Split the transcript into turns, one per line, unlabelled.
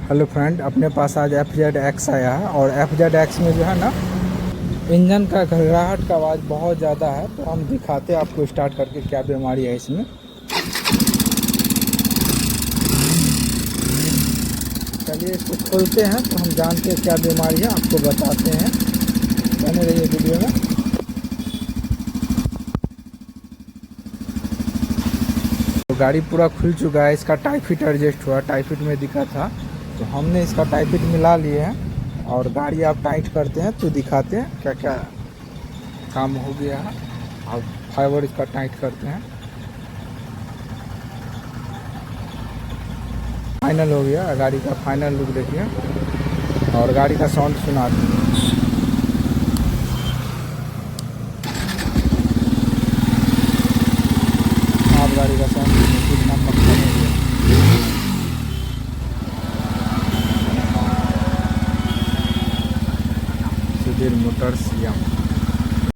Hello friend, अपने पास आज FZ-X आया है और FZ-X में जो है ना इंजन का घर्राहट का आवाज़ बहुत ज़्यादा है। तो हम दिखाते हैं आपको स्टार्ट करके क्या बीमारी है इसमें। चलिए इसको खोलते हैं तो हम जानते हैं क्या बीमारी है, आपको बताते हैं। बने रहिए वीडियो में। तो गाड़ी पूरा खुल चुका है, इसका टाई फिट एडजस्ट हुआ, टाई फिट में दिक्कत था तो हमने इसका टाई फिट मिला लिए हैं और गाड़ी आप टाइट करते हैं तो दिखाते हैं क्या क्या काम हो गया है। अब फाइबर इसका टाइट करते हैं, फाइनल हो गया। गाड़ी का फाइनल लुक देखिए और गाड़ी का साउंड सुनाते हैं। आप गाड़ी का साउंड कितना मक्खन हो गया। सुधीर मोटर्स या